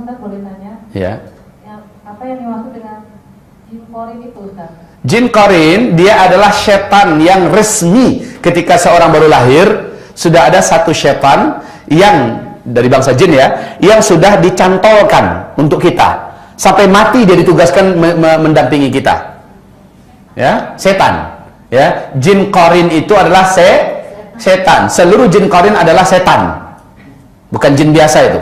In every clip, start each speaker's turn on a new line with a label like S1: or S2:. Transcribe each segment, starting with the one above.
S1: Ustaz boleh tanya?
S2: Ya.
S1: Apa yang dimaksud dengan jin korin itu, Ustaz?
S2: Jin korin, dia adalah setan yang resmi. Ketika seorang baru lahir, sudah ada satu setan yang dari bangsa jin ya, yang sudah dicantolkan untuk kita. Sampai mati dia ditugaskan mendampingi kita. Ya, setan. Ya, jin korin itu adalah setan. Seluruh jin korin adalah setan. Bukan jin biasa itu.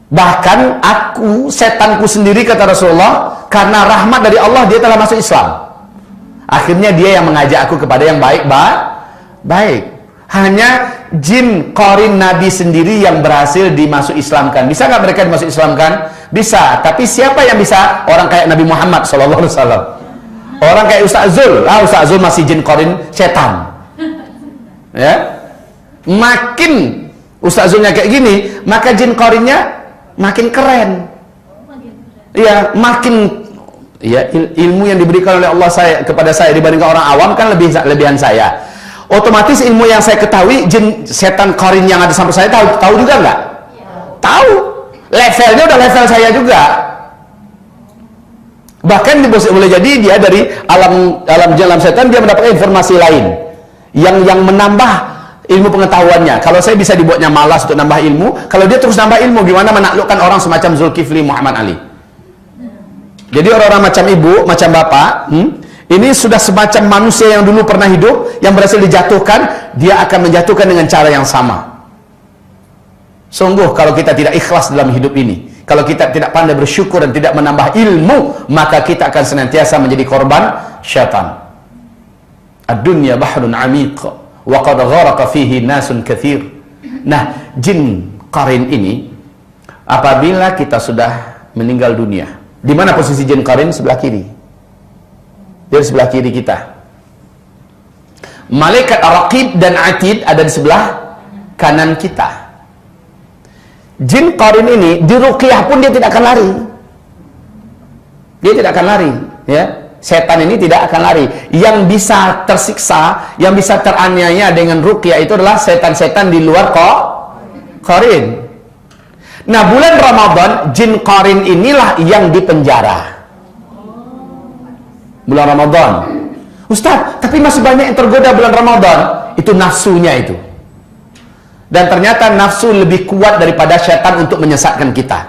S2: Bahkan aku, setanku sendiri kata Rasulullah, karena rahmat dari Allah dia telah masuk Islam. Akhirnya dia yang mengajak aku kepada yang baik. Hanya jin korin Nabi sendiri yang berhasil dimasuk Islamkan. Bisa nggak mereka dimasuk Islamkan? Bisa. Tapi siapa yang bisa? Orang kayak Nabi Muhammad SAW. Orang kayak Ustaz Zul. Ustaz Zul masih jin korin setan. Ya, makin Ustaz Zulnya kayak gini, maka jin korinnya makin keren. Iya, makin ya, ilmu yang diberikan oleh Allah kepada saya dibandingkan orang awam kan lebihan saya. Otomatis ilmu yang saya ketahui, jin setan korin yang ada sampai saya tahu juga nggak? Tahu. Levelnya udah level saya juga. Bahkan boleh jadi dia dari alam setan dia mendapatkan informasi lain yang menambah ilmu pengetahuannya. Kalau saya bisa dibuatnya malas untuk nambah ilmu, kalau dia terus nambah ilmu, gimana menaklukkan orang semacam Zulkifli Muhammad Ali? Jadi orang-orang macam ibu, macam bapak, ini sudah semacam manusia yang dulu pernah hidup, yang berhasil dijatuhkan, dia akan menjatuhkan dengan cara yang sama. Sungguh kalau kita tidak ikhlas dalam hidup ini, kalau kita tidak pandai bersyukur dan tidak menambah ilmu, maka kita akan senantiasa menjadi korban syaitan. Ad-dunya bahrun amiq wa qad gharaqa fihi nasun katsir. Nah, jin qarin ini apabila kita sudah meninggal dunia, di mana posisi jin qarin? Sebelah kiri. Dia di sebelah kiri kita. Malaikat Raqib dan Atid ada di sebelah kanan kita. Jin qarin ini di ruqyah pun dia tidak akan lari. Dia tidak akan lari, ya. Setan ini tidak akan lari. Yang bisa tersiksa, yang bisa teraniaya dengan ruqyah itu adalah setan-setan di luar qarin. Nah, bulan Ramadan jin qarin inilah yang dipenjara. Bulan Ramadan. Ustaz, tapi masih banyak yang tergoda bulan Ramadan. Itu nafsunya itu. Dan ternyata nafsu lebih kuat daripada syaitan untuk menyesatkan kita.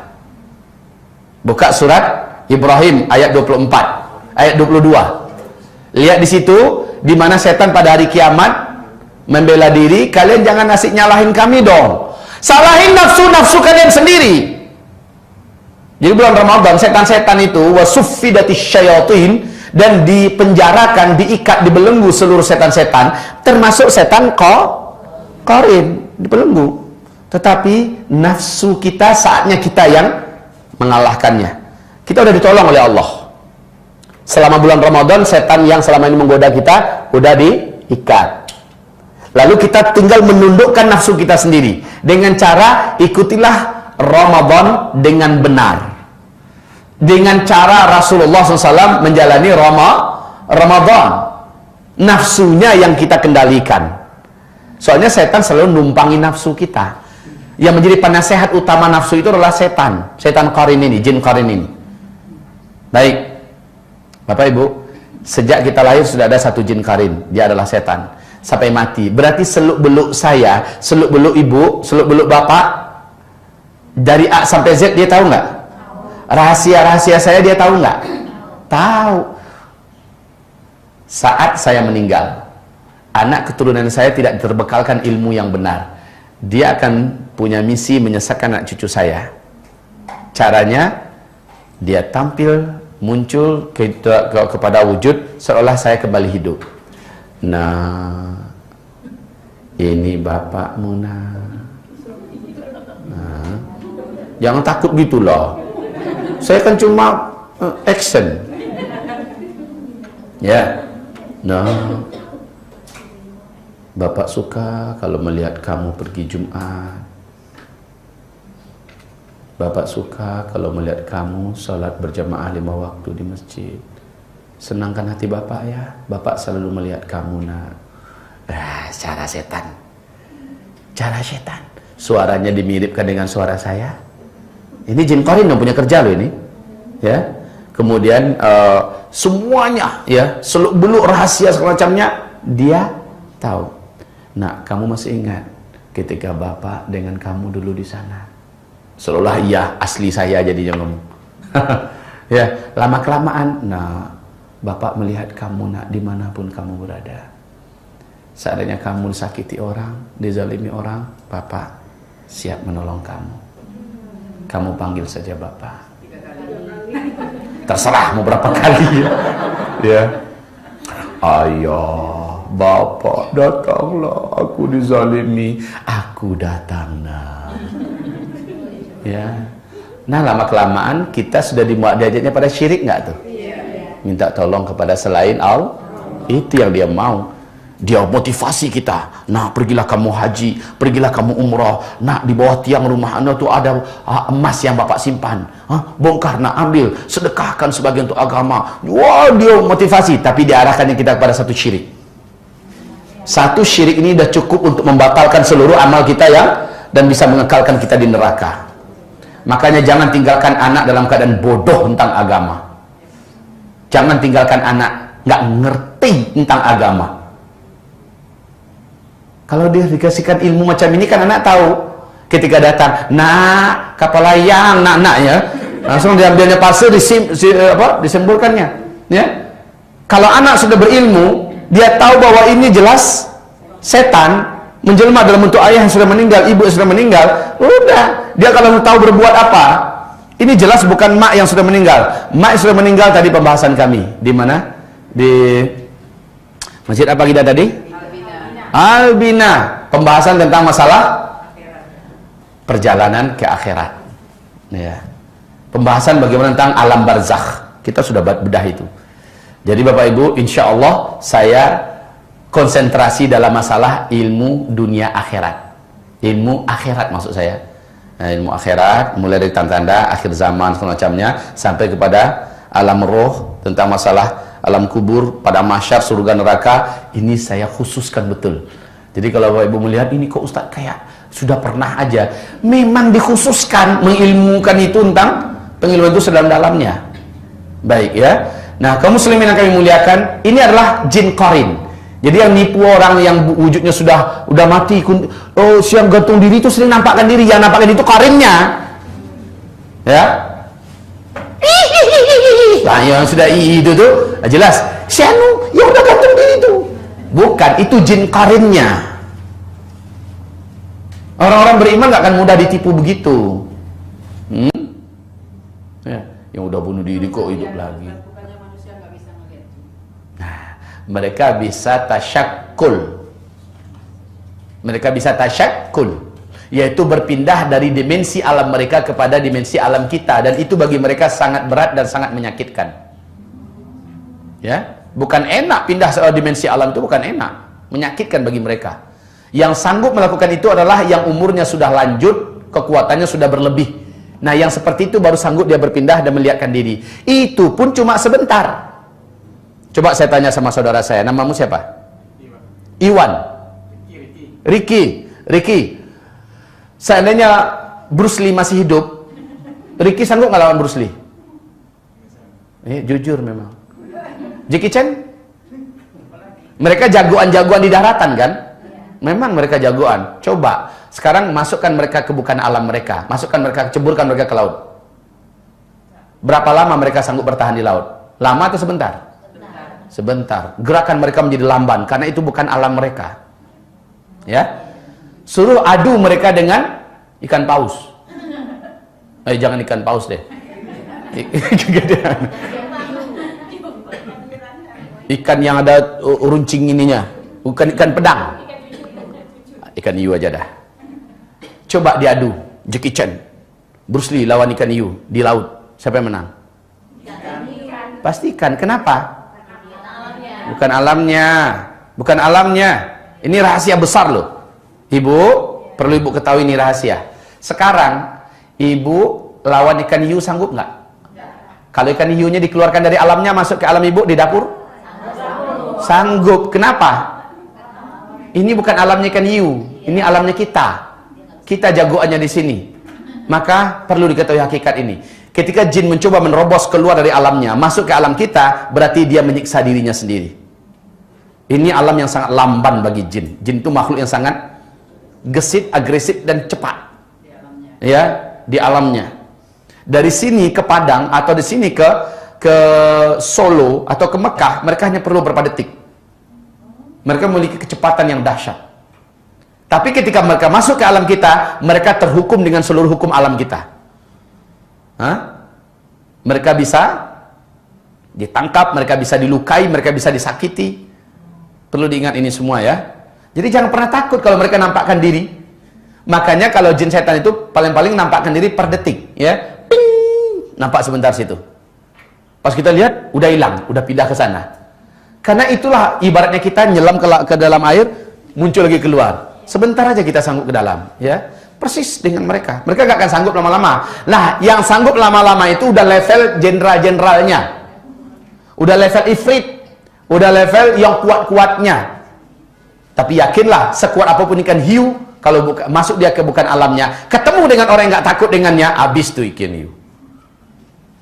S2: Buka surat Ibrahim ayat 24, ayat 22. Lihat di situ, di mana setan pada hari kiamat membela diri, kalian jangan asik nyalahin kami dong. Salahin nafsu kalian sendiri. Jadi bulan Ramadan setan-setan itu wasuffidatis syayatin, dan dipenjarakan, diikat, dibelenggu seluruh setan-setan, termasuk setan qarin, dibelenggu. Tetapi nafsu kita saatnya kita yang mengalahkannya. Kita udah ditolong oleh Allah. Selama bulan Ramadan setan yang selama ini menggoda kita udah diikat. Lalu kita tinggal menundukkan nafsu kita sendiri dengan cara ikutilah Ramadan dengan benar. Dengan cara Rasulullah SAW menjalani Ramadan. Nafsunya yang kita kendalikan. Soalnya setan selalu numpangi nafsu kita. Yang menjadi penasehat utama nafsu itu adalah setan. Setan qarin ini, jin qarin ini. Baik. Bapak Ibu, sejak kita lahir sudah ada satu jin qarin. Dia adalah setan. Sampai mati. Berarti seluk-beluk saya, seluk-beluk ibu, seluk-beluk bapak, dari A sampai Z dia tahu nggak? Rahasia-rahasia saya dia tahu nggak? Tahu. Saat saya meninggal, anak keturunan saya tidak terbekalkan ilmu yang benar. Dia akan punya misi menyesatkan anak cucu saya. Caranya, dia tampil, muncul kepada wujud seolah saya kembali hidup. Nah, ini bapakmu nah. Jangan takut gitu loh. Saya kan cuma action. Ya. Nah, Bapak suka kalau melihat kamu pergi Jumat. Bapak suka kalau melihat kamu sholat berjamaah 5 waktu di masjid. Senangkan hati Bapak ya. Bapak selalu melihat kamu nak. Cara setan. Cara setan. Suaranya dimiripkan dengan suara saya. Ini jin qarin yang punya kerja loh ini. Ya. Kemudian semuanya ya, seluk-beluk rahasia segala macamnya dia tahu. Nah, kamu masih ingat ketika Bapak dengan kamu dulu di sana? Seolah iya asli saya jadinya ngomong. Ya, lama-kelamaan, nah Bapak melihat kamu nak dimanapun kamu berada. Seandainya kamu disakiti orang, dizalimi orang, Bapak siap menolong kamu. Kamu panggil saja Bapak. Terserah mau berapa kali. Ya. Ayah, Bapak datanglah, aku dizalimi, aku datang nak. Ya. Nah, lama-kelamaan kita sudah diajaknya pada syirik nggak tuh? Minta tolong kepada selain Allah. Itu yang dia mau. Dia motivasi kita. Nah, pergilah kamu haji, pergilah kamu umrah. Nah, di bawah tiang rumah Anda tuh ada emas yang Bapak simpan. Bongkar, nak ambil, sedekahkan sebagian untuk agama. Wah, dia motivasi, tapi diarahkannya kita kepada satu syirik. Satu syirik ini sudah cukup untuk membatalkan seluruh amal kita ya, dan bisa mengekalkan kita di neraka. Makanya jangan tinggalkan anak dalam keadaan bodoh tentang agama. Jangan tinggalkan anak nggak ngerti tentang agama. Kalau dia dikasihkan ilmu macam ini kan anak tahu. Ketika datang, nak kapal layang, nak ya, langsung diambilnya pasir, disemburkannya. Ya. Kalau anak sudah berilmu, dia tahu bahwa ini jelas setan menjelma dalam bentuk ayah yang sudah meninggal, ibu yang sudah meninggal. Udah, dia kalau tahu berbuat apa, ini jelas bukan mak yang sudah meninggal. Mak yang sudah meninggal tadi pembahasan kami. Di mana? Di masjid apa kita tadi? Albina. Pembahasan tentang masalah perjalanan ke akhirat. Ya. Pembahasan bagaimana tentang alam barzakh. Kita sudah bedah itu. Jadi Bapak Ibu, insya Allah saya konsentrasi dalam masalah ilmu dunia akhirat. Ilmu akhirat maksud saya. Nah, ilmu akhirat mulai dari tanda-tanda akhir zaman semacamnya sampai kepada alam roh, tentang masalah alam kubur, pada mahsyar, surga neraka. Ini saya khususkan betul. Jadi kalau Bapak Ibu melihat ini kok Ustaz kayak sudah pernah aja, memang dikhususkan mengilmukan itu tentang pengilmuan itu sedalam-dalamnya. Baik ya. Nah, kaum muslimin yang kami muliakan, ini adalah jin qarin. Jadi yang nipu orang yang wujudnya udah mati, oh siang gantung diri itu sering nampakkan diri, yang nampakkan itu qarinnya. Ya. Nah, yang sudah itu tuh jelas si anu yang udah gantung diri itu. Bukan, itu jin qarinnya. Orang-orang beriman gak akan mudah ditipu begitu. Ya, yang udah bunuh diri kok hidup lagi. Mereka bisa tasyakkul. Mereka bisa tasyakkul, yaitu berpindah dari dimensi alam mereka kepada dimensi alam kita, dan itu bagi mereka sangat berat dan sangat menyakitkan. Ya, bukan enak pindah soal dimensi alam itu, bukan enak, menyakitkan bagi mereka. Yang sanggup melakukan itu adalah yang umurnya sudah lanjut, kekuatannya sudah berlebih. Nah, yang seperti itu baru sanggup dia berpindah dan melihatkan diri. Itu pun cuma sebentar. Coba saya tanya sama saudara saya, namamu siapa? Iwan. Ricky. Seandainya Bruce Lee masih hidup, Ricky sanggup nggak lawan Bruce Lee? Jujur memang. Jackie Chan? Mereka jagoan-jagoan di daratan kan? Memang mereka jagoan. Coba sekarang masukkan mereka ke bukan alam mereka, masukkan mereka, ceburkan mereka ke laut. Berapa lama mereka sanggup bertahan di laut? Lama atau sebentar? Sebentar. Gerakan mereka menjadi lamban karena itu bukan alam mereka. Ya. Suruh adu mereka dengan ikan paus. Jangan ikan paus deh. Ikan yang ada runcing ininya, bukan ikan pedang. Ikan hiu aja dah. Coba diadu Jackie Chan, Bruce Lee lawan ikan hiu di laut. Siapa yang menang? Pasti ikan. Kenapa? Bukan alamnya. Bukan alamnya. Ini rahasia besar loh. Ibu, perlu ibu ketahui ini rahasia. Sekarang, ibu lawan ikan hiu sanggup nggak? Kalau ikan hiunya dikeluarkan dari alamnya, masuk ke alam ibu di dapur? Sanggup. Kenapa? Ini bukan alamnya ikan hiu. Ini alamnya kita. Kita jagoannya di sini. Maka perlu diketahui hakikat ini. Ketika jin mencoba menerobos keluar dari alamnya, masuk ke alam kita, berarti dia menyiksa dirinya sendiri. Ini alam yang sangat lamban bagi jin. Jin itu makhluk yang sangat gesit, agresif, dan cepat. Ya, di alamnya. Dari sini ke Padang, atau di sini ke Solo, atau ke Mekah, mereka hanya perlu beberapa detik. Mereka memiliki kecepatan yang dahsyat. Tapi ketika mereka masuk ke alam kita, mereka terhukum dengan seluruh hukum alam kita. Mereka bisa ditangkap, mereka bisa dilukai, mereka bisa disakiti. Perlu diingat ini semua ya. Jadi jangan pernah takut kalau mereka nampakkan diri. Makanya kalau jin setan itu paling-paling nampakkan diri per detik, ya. Ping, nampak sebentar situ. Pas kita lihat, udah hilang, udah pindah ke sana. Karena itulah ibaratnya kita nyelam ke dalam air, muncul lagi keluar. Sebentar aja kita sanggup ke dalam, ya. Persis dengan mereka. Mereka gak akan sanggup lama-lama. Nah, yang sanggup lama-lama itu udah level jenderal-jenderalnya. Udah level ifrit. Udah level yang kuat-kuatnya. Tapi yakinlah, sekuat apapun ikan hiu, kalau masuk dia ke bukan alamnya, ketemu dengan orang yang gak takut dengannya, habis tuh ikan hiu.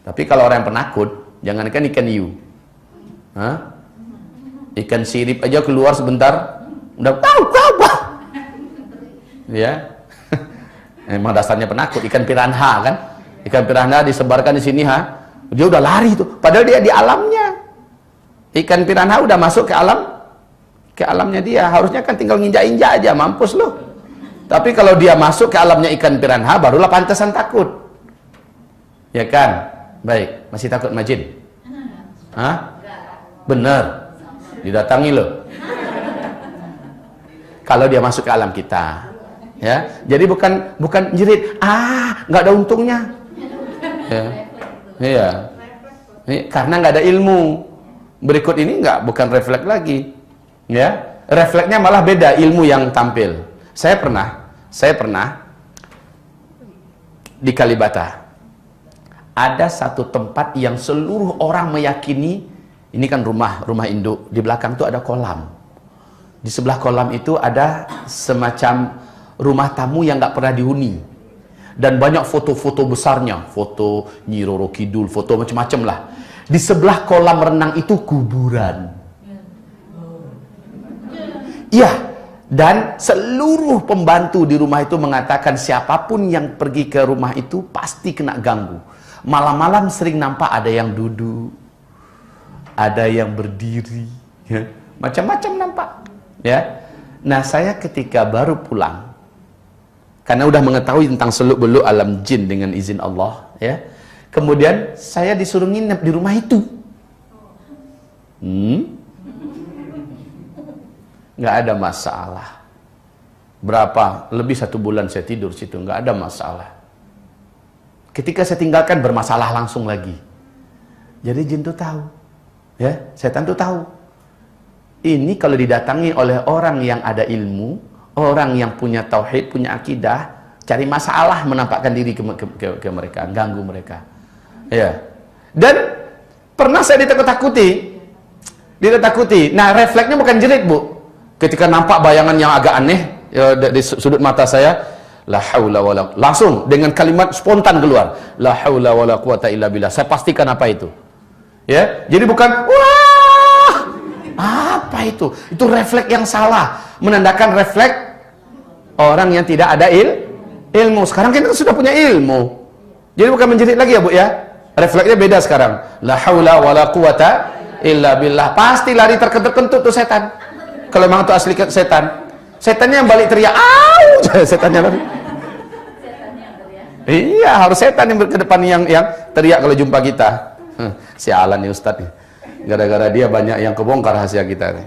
S2: Tapi kalau orang yang penakut, jangankan ikan hiu. Ikan sirip aja keluar sebentar, udah kau. Ya. Emang dasarnya penakut. Ikan piranha kan, ikan piranha disebarkan di sini, dia udah lari tuh, padahal dia di alamnya. Ikan piranha udah masuk ke alamnya dia, harusnya kan tinggal nginjak-injak aja, mampus loh. Tapi kalau dia masuk ke alamnya ikan piranha, barulah pantasan takut, ya kan? Baik, masih takut majin? Bener, didatangi loh. Kalau dia masuk ke alam kita. Ya, jadi bukan jerit, nggak ada untungnya. Ya, iya. Karena nggak ada ilmu. Berikut ini bukan refleks lagi. Ya, refleksnya malah beda, ilmu yang tampil. Saya pernah di Kalibata. Ada satu tempat yang seluruh orang meyakini, ini kan rumah induk, di belakang itu ada kolam. Di sebelah kolam itu ada semacam rumah tamu yang nggak pernah dihuni, dan banyak foto-foto besarnya, foto Nyi Roro Kidul, foto macam-macam lah. Di sebelah kolam renang itu kuburan. Iya, dan seluruh pembantu di rumah itu mengatakan siapapun yang pergi ke rumah itu pasti kena ganggu. Malam-malam sering nampak ada yang duduk, ada yang berdiri, ya. Macam-macam nampak. Ya. Nah, saya ketika baru pulang, karena udah mengetahui tentang seluk-beluk alam jin dengan izin Allah, ya. Kemudian saya disuruh nginep di rumah itu. Nggak ada masalah. Berapa? Lebih 1 bulan saya tidur situ, nggak ada masalah. Ketika saya tinggalkan, bermasalah langsung lagi. Jadi jin tuh tahu, ya, setan tuh tahu. Ini kalau didatangi oleh orang yang ada ilmu, orang yang punya tauhid, punya akidah, cari masalah, menampakkan diri ke mereka, ganggu mereka. Ya. Dan pernah saya ditakut-takuti. Nah, refleksnya bukan jerit, Bu. Ketika nampak bayangan yang agak aneh ya, di sudut mata saya, la haula wala, langsung dengan kalimat spontan keluar, la haula wala quwata illa billah. Saya pastikan apa itu. Ya. Jadi bukan wah, apa itu? Itu refleks yang salah, menandakan refleks orang yang tidak ada ilmu. Sekarang kita sudah punya ilmu. Jadi bukan menjerit lagi ya, Bu ya. Refleksnya beda sekarang. La haula wala quwata illa billah. Pasti lari terkentut-kentut tuh setan. Kalau memang itu asli setan. Setannya yang balik teriak, "Au!" Setannya lari. Iya, harus setan yang ke depan yang teriak kalau jumpa kita. Sialan nih Ustadz. Gara-gara dia banyak yang kebongkar rahasia kita nih.